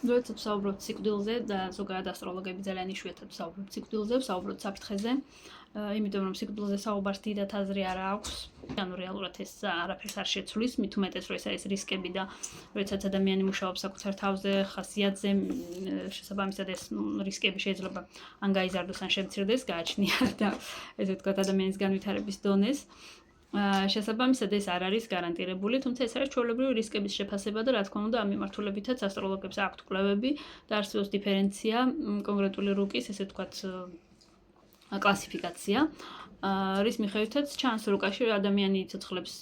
როდესაც ვსაუბრობთ სიკვდილზე და ზოგადად ასტროლოგები ძალიან იშვიათად ვსაუბრობთ სიკვდილზე, ვსაუბრობთ საფრთხეზე, იმიტომ რომ სიკვდილზე საუბარს დიდად აზრი არ აქვს. ანუ რეალურად ეს არაფერს არ შეცვლის, მით უმეტეს რომ ეს არის რისკები და როდესაც ადამიანი მუშაობს საკუთარ თავზე, ხასიათზე, შესაბამისად ეს რისკები შეიძლება ან გაიზარდოს, ან შემცირდეს, გააჩნია და ესე ვთქვათ ადამიანის განვითარების დონეს. შესაბამისად ეს არ არის გარანტირებული, თუმცა ეს არის ჩვეულებრივი რისკების შეფასება და რა თქმა უნდა ამ მიმართულებითაც ასტროლოგებს აქვთ კვლევები და არსებობს დიფერენცია კონკრეტული რუკის, ესე ვთქვათ, კლასიფიკაცია, რის მიხედვითაც ჩანს რუკაში ადამიანი ცოცხლებს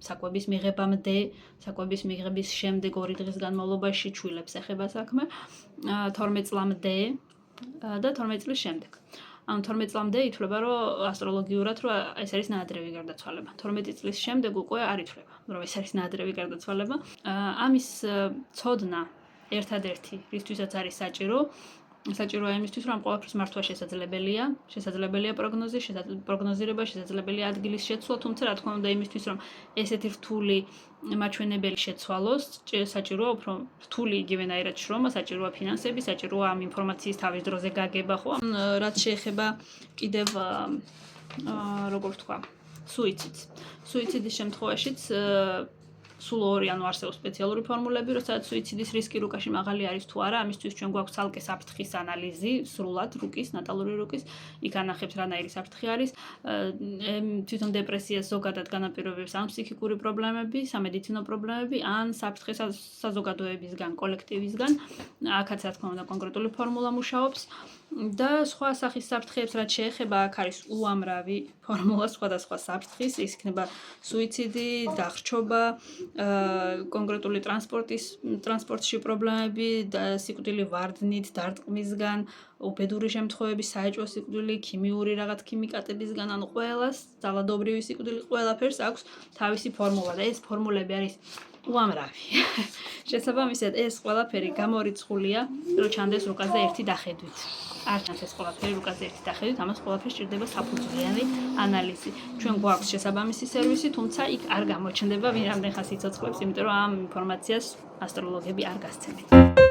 საკვების მიღებამდე, საკვების მიღების შემდეგ 2 დღის განმავლობაში ჩვილებს ეხება საქმე, 12 წლამდე და 12 წლის შემდეგ. Ამ 12 წლამდე ითვლება, რომ ასტროლოგიურად რომ ეს არის ნაადრევი გარდაცვალება. 12 წლის შემდეგ უკვე არ ითვლება, რომ ეს არის ნაადრევი გარდაცვალება. ამის ცოდნა ერთადერთი, რისთვისაც არის საჭიროა იმისთვის, რომ ყველაფრის მართვა შესაძლებელია, პროგნოზირება, შესაძლებელია ადგილის შეცვლა, თუმცა რა თქმა უნდა იმისთვის, რომ ესეთი რთული მაჩვენებელი შეცვალოს, საჭიროა უფრო რთული იგივენაირად შრომა, საჭიროა ფინანსები, საჭიროა ამ ინფორმაციის თავის დროზე გაგება, ხო? რაც შეეხება კიდევ როგორ ვთქვა, სუიციდს. სუიციდის შემთხვევაშიც სულ 2 ანუ არსებობს სპეციალური ფორმულები, როცა სუიციდის რისკი რუკაში მაღალი არის თუ არა, ამისთვის ჩვენ გვაქვს ცალკე საფრთხის ანალიზი, სრულად რუკის, ნატალური რუკის, იქ ანახებს რანაირი საფრთხე არის, თვითონ დეპრესიას ზოგადად განაპირობებს ან ფსიქიკური პრობლემები, სამედიცინო პრობლემები, ან საფრთხე საზოგადოებისგან, კოლექტივისგან, აქაც რა თქმა უნდა კონკრეტული ფორმულა მუშაობს. და სხვა სახის საფრთხეებს რაც შეეხება, აქ არის უამრავი ფორმულა სხვადასხვა საფრთხის, ის იქნება სუიციდი, დახრჩობა, კონკრეტული ტრანსპორტში პრობლემები, სიკვდილი ვარდნით, დარტყმისგან, უბედური შემთხვევები, საეჭვო სიკვდილი, ქიმიური რაღაც ქიმიკატებისგან, ანუ ყველას, ძალადობრივი სიკვდილი, ყველაფერს აქვს თავისი ფორმულა და ეს ფორმულები არის უამრავი. შესაბამისად, ეს ყველაფერი გამორიცხულია, რომ ჩანდეს რუკაზე ერთი დახედვით. არ ჩანს ეს ყველაფერი რუკაზე ერთი დახედვით, ამას ყველაფერს სჭირდება საფუძვლიანი ანალიზი. ჩვენ გვაქვს შესაბამისი სერვისი, თუმცა იქ არ გამოჩნდება ვინ რამდენ ხანს იცოცხლებს, იმიტომ რომ ამ ინფორმაციას ასტროლოგები არ გასცემენ.